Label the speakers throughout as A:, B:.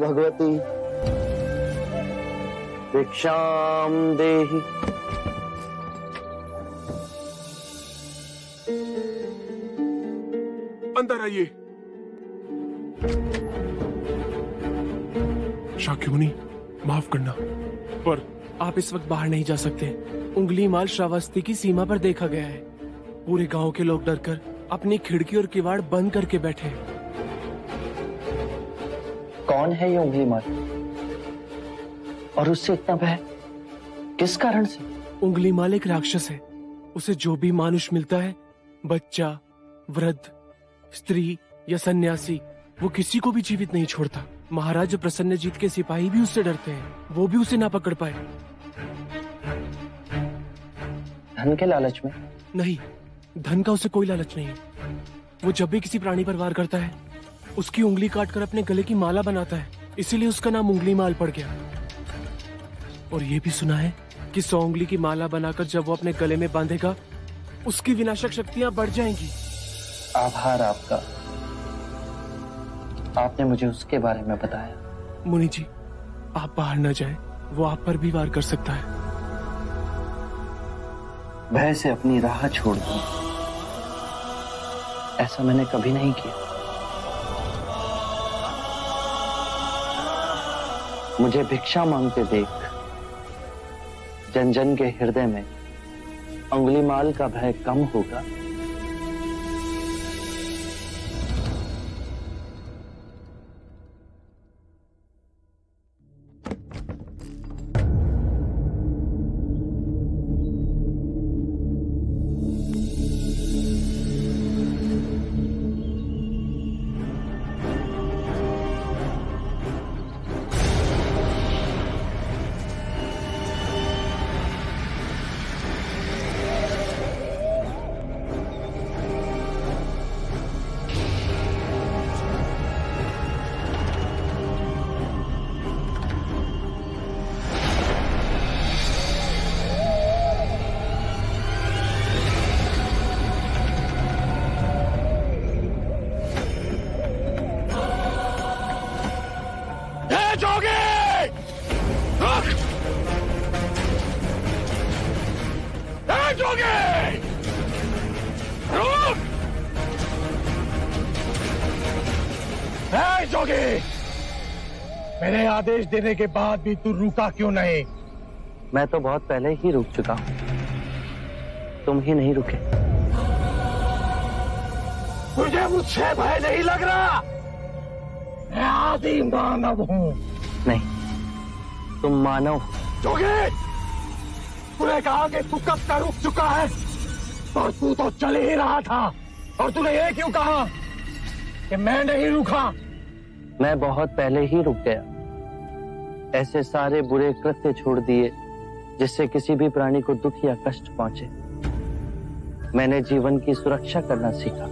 A: भगवती भिक्षाम देहि।
B: अंदर आइए। शाक्यमुनि, माफ करना, पर
C: आप इस वक्त बाहर नहीं जा सकते। उंगली माल श्रावस्ती की सीमा पर देखा गया है। पूरे गांव के लोग डरकर अपनी खिड़की और किवाड़ बंद करके बैठे हैं।
A: कौन है ये उंगली माल? और उससे इतना भय किस कारण से?
C: उंगली माल एक राक्षस है। उसे जो भी मानुष मिलता है, बच्चा, वृद्ध, स्त्री या सन्यासी, वो किसी को भी जीवित नहीं छोड़ता। महाराज प्रसन्नजीत के सिपाही भी उससे डरते हैं। वो भी उसे ना पकड़ पाए।
A: धन के लालच में?
C: नहीं, धन का उसे कोई लालच नहीं है। वो जब भी किसी प्राणी पर वार करता है, उसकी उंगली काटकर अपने गले की माला बनाता है। इसीलिए उसका नाम उंगली माल पड़ गया। और ये भी सुना है कि 100 उंगली की माला बनाकर जब वो अपने गले में बांधेगा, उसकी विनाशक शक्तियां बढ़ जाएंगी।
A: आभार आपका, आपने मुझे उसके बारे में बताया।
C: मुनि जी, आप बाहर न जाएं, वो आप पर भी वार कर सकता है।
A: भय से अपनी राह छोड़ दूं, ऐसा मैंने कभी नहीं किया। मुझे भिक्षा मांगते देख जन जन के हृदय में उंगलीमाल का भय कम होगा।
D: मेरे आदेश देने के बाद भी तू रुका क्यों नहीं?
A: मैं तो बहुत पहले ही रुक चुका हूं, तुम ही नहीं रुके।
D: तुझे मुझसे भय नहीं लग रहा? मैं आदि मानव हूं।
A: नहीं, तुम मानव हो।
D: जोगे, तूने कहा कि तू कब का रुक चुका है, और तू तो चल ही रहा था। और तूने ये क्यों कहा कि मैं नहीं रुका?
A: मैं बहुत पहले ही रुक गया। ऐसे सारे बुरे कृत्य छोड़ दिए जिससे किसी भी प्राणी को दुख या कष्ट पहुंचे। मैंने जीवन की सुरक्षा करना सीखा।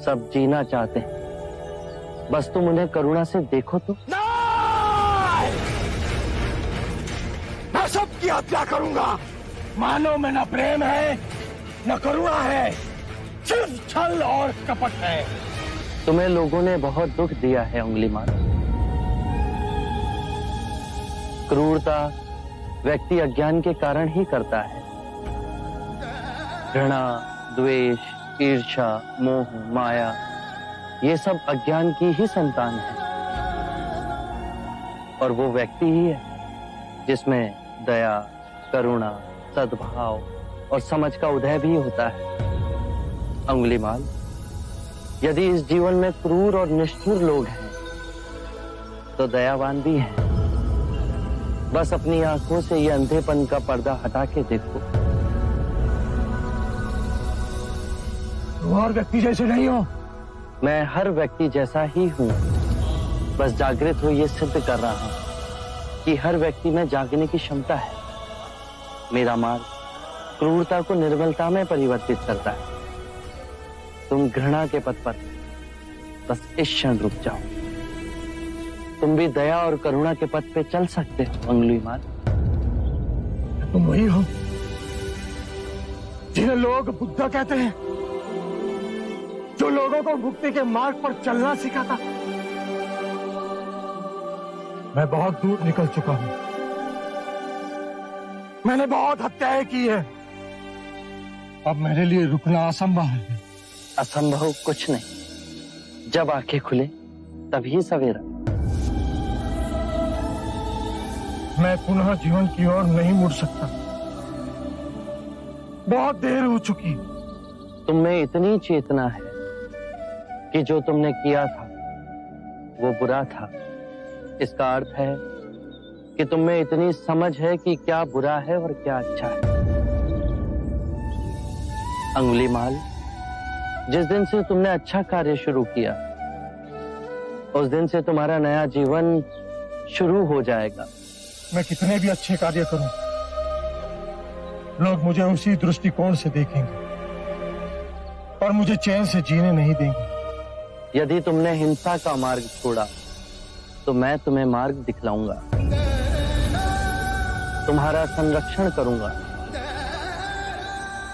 A: सब जीना चाहते हैं, बस तुम उन्हें करुणा से देखो तो।
D: मैं सबकी हत्या करूंगा। मानव में न प्रेम है न करुणा है, सिर्फ छल और कपट है।
A: तुम्हें लोगों ने बहुत दुख दिया है उंगलीमाल। क्रूरता व्यक्ति अज्ञान के कारण ही करता है। घृणा, द्वेष, ईर्ष्या, मोह, माया, ये सब अज्ञान की ही संतान है। और वो व्यक्ति ही है जिसमें दया, करुणा, सद्भाव और समझ का उदय भी होता है। उंगलीमाल, यदि इस जीवन में क्रूर और निष्ठुर लोग हैं, तो दयावान भी हैं। बस अपनी आंखों से ये अंधेपन का पर्दा हटा के देखो।
D: तुम और व्यक्ति जैसे नहीं हो।
A: मैं हर व्यक्ति जैसा ही हूं, बस जागृत हो ये सिद्ध कर रहा हूं कि हर व्यक्ति में जागने की क्षमता है। मेरा मार्ग क्रूरता को निर्मलता में परिवर्तित करता है। तुम घृणा के पथ पर बस इस क्षण रुक जाओ। तुम भी दया और करुणा के पथ पे चल सकते हो उंगलीमाल।
D: तुम वही हो जिन्हें लोग बुद्ध कहते हैं, जो लोगों को मुक्ति के मार्ग पर चलना सिखाता। मैं बहुत दूर निकल चुका हूं। मैंने बहुत हत्याएं की है। अब मेरे लिए रुकना असंभव है।
A: असंभव कुछ नहीं, जब आंखें खुले तभी सवेरा।
D: मैं पुनः जीवन की ओर नहीं मुड़ सकता। बहुत देर हो चुकी।
A: तुम में इतनी चेतना है कि जो तुमने किया था वो बुरा था। इसका अर्थ है कि तुम में इतनी समझ है कि क्या बुरा है और क्या अच्छा है। अंगुलीमाल, जिस दिन से तुमने अच्छा कार्य शुरू किया उस दिन से तुम्हारा नया जीवन शुरू हो जाएगा।
D: मैं कितने भी अच्छे कार्य करूं, लोग मुझे उसी दृष्टिकोण से देखेंगे और मुझे चैन से जीने नहीं देंगे।
A: यदि तुमने हिंसा का मार्ग छोड़ा तो मैं तुम्हें मार्ग दिखलाऊंगा, तुम्हारा संरक्षण करूंगा,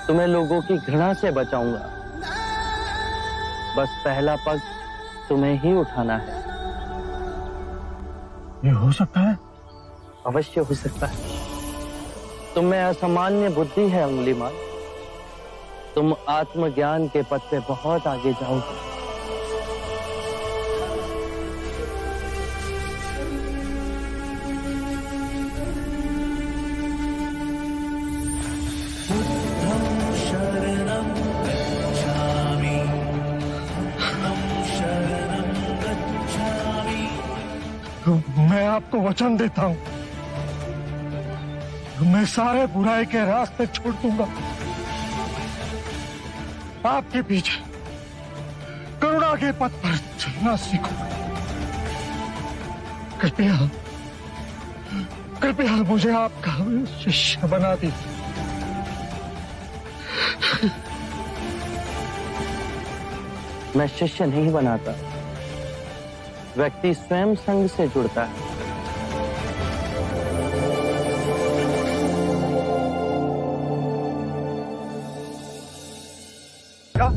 A: तुम्हें लोगों की घृणा से बचाऊंगा। बस पहला पग तुम्हें ही उठाना है।
D: ये हो सकता है?
A: अवश्य हो सकता है। तुम में असामान्य बुद्धि है अंगुलीमाल। तुम आत्मज्ञान के पथ पे बहुत आगे जाओगे।
D: मैं आपको वचन देता हूं, मैं सारे बुराई के रास्ते छोड़ दूंगा। आपके पीछे करुणा के पथ पर चलना सीखूंगा। कृपया कृपया मुझे आपका शिष्य बना दीजिए।
A: मैं शिष्य नहीं बनाता, व्यक्ति स्वयं संग से जुड़ता है।
E: क्या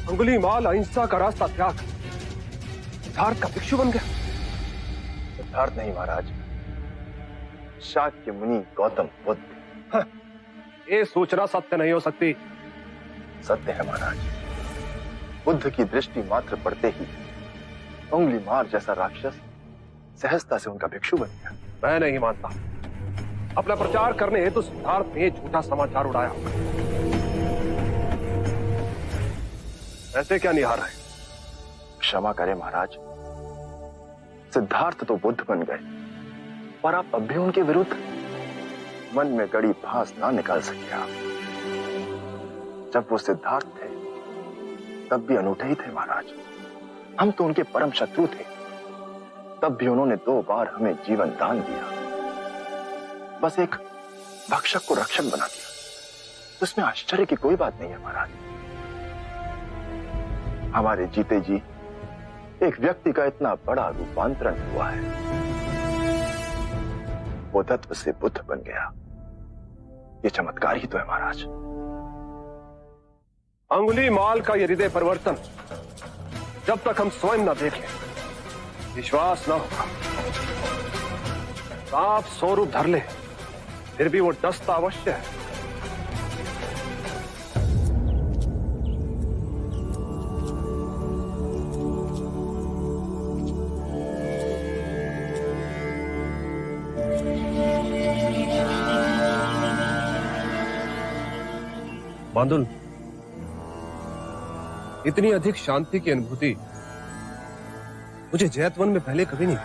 E: अंगुलीमाल अहिंसा का रास्ता त्याग सिद्धार्थ का भिक्षु बन गया?
F: सिद्धार्थ नहीं महाराज, शाक्य मुनि गौतम बुद्ध।
E: ये सूचना सत्य नहीं हो सकती।
F: सत्य है महाराज। बुद्ध की दृष्टि मात्र पड़ते ही अंगुलीमाल जैसा राक्षस सहजता से उनका भिक्षु बन गया।
E: मैं नहीं मानता। अपना प्रचार करने हेतु सिद्धार्थ ने झूठा समाचार उड़ाया। ऐसे क्या निहार है?
F: क्षमा करें महाराज, सिद्धार्थ तो बुद्ध बन गए पर आप अब भी उनके विरुद्ध मन में गड़ी फांस ना निकाल सके। आप जब वो सिद्धार्थ थे तब भी अनूठे ही थे महाराज। हम तो उनके परम शत्रु थे, तब भी उन्होंने 2 बार हमें जीवन दान दिया। बस एक भक्षक को रक्षक बना दिया, उसमें आश्चर्य की कोई बात नहीं है महाराज। हमारे जीते जी एक व्यक्ति का इतना बड़ा रूपांतरण हुआ है, वो तत्व से बुद्ध बन गया। ये चमत्कार ही तो है महाराज।
E: अंगुलीमाल का ये हृदय परिवर्तन जब तक हम स्वयं न देख लें विश्वास न होगा। सांप 100 रूप धर ले फिर भी वो डसता अवश्य है। बांदुल, इतनी अधिक शांति की अनुभूति मुझे जैतवन में पहले कभी नहीं।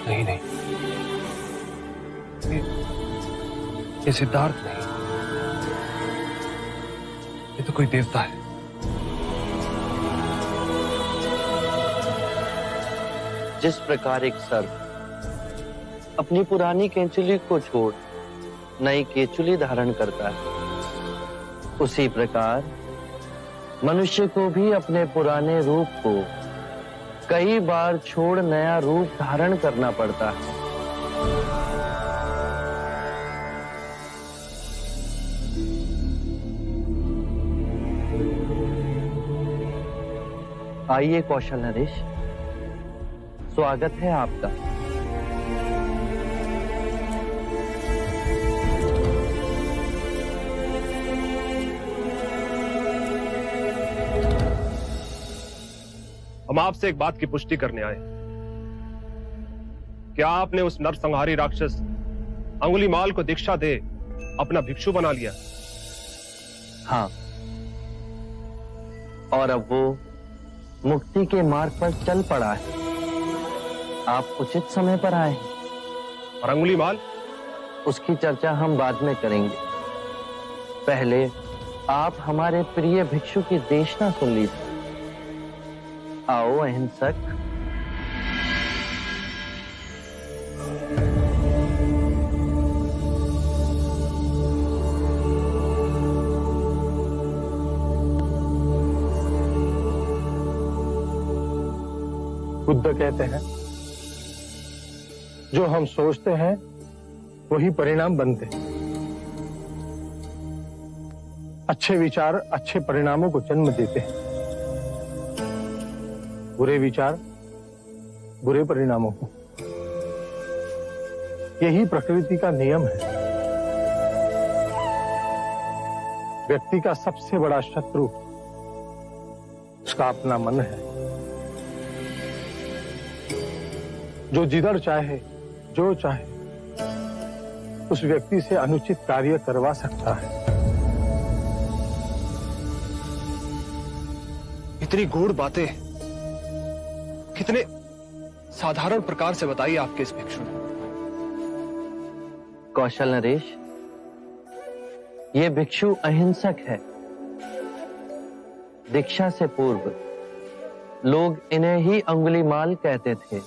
E: नहीं नहीं, ये सिद्धार्थ नहीं, ये तो कोई देवता है।
A: जिस प्रकार एक सर्प अपनी पुरानी केंचुली को छोड़ नई केंचुली धारण करता है, उसी प्रकार मनुष्य को भी अपने पुराने रूप को कई बार छोड़ नया रूप धारण करना पड़ता है। आइए कौशल नरेश, स्वागत है आपका।
E: हम आपसे एक बात की पुष्टि करने आए। क्या आपने उस नरसंहारी राक्षस अंगुलीमाल को दीक्षा दे अपना भिक्षु बना लिया?
A: हाँ, और अब वो मुक्ति के मार्ग पर चल पड़ा है। आप उचित समय पर आए हैं।
E: और अंगुलीमाल?
A: उसकी चर्चा हम बाद में करेंगे। पहले आप हमारे प्रिय भिक्षु की देशना सुन लीजिए। आओ अहिंसक।
D: बुद्ध कहते हैं, जो हम सोचते हैं वही परिणाम बनते हैं। अच्छे विचार अच्छे परिणामों को जन्म देते हैं, बुरे विचार बुरे परिणामों को। यही प्रकृति का नियम है। व्यक्ति का सबसे बड़ा शत्रु उसका अपना मन है, जो जिधर चाहे जो चाहे उस व्यक्ति से अनुचित कार्य करवा सकता है।
E: इतनी गूढ़ बातें कितने साधारण प्रकार से बताई आपके इस भिक्षु ने।
A: कौशल नरेश, ये भिक्षु अहिंसक है। दीक्षा से पूर्व लोग इन्हें ही अंगुलीमाल कहते थे।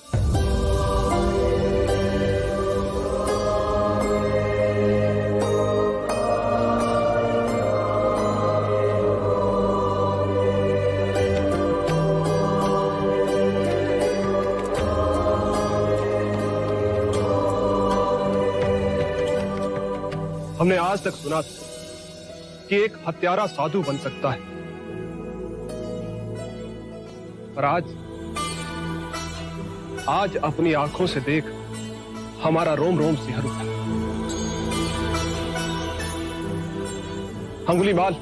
E: हमने आज तक सुना कि एक हत्यारा साधु बन सकता है, पर आज अपनी आंखों से देख हमारा रोम रोम सिहर उठा। अंगुलीमाल,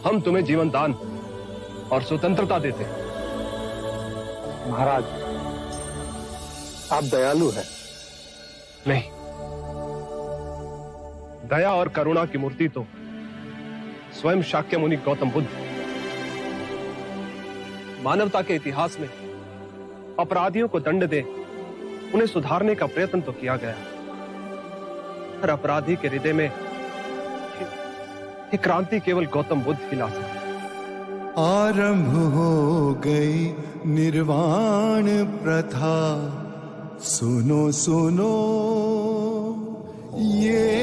E: हम तुम्हें जीवन दान और स्वतंत्रता देते हैं।
D: महाराज, आप दयालु हैं।
E: नहीं, दया और करुणा की मूर्ति तो स्वयं शाक्य मुनि गौतम बुद्ध। मानवता के इतिहास में अपराधियों को दंड दे उन्हें सुधारने का प्रयत्न तो किया गया, पर अपराधी के हृदय में ये क्रांति केवल गौतम बुद्ध ही ला सकते।
G: आरंभ हो गई निर्वाण प्रथा, सुनो सुनो ये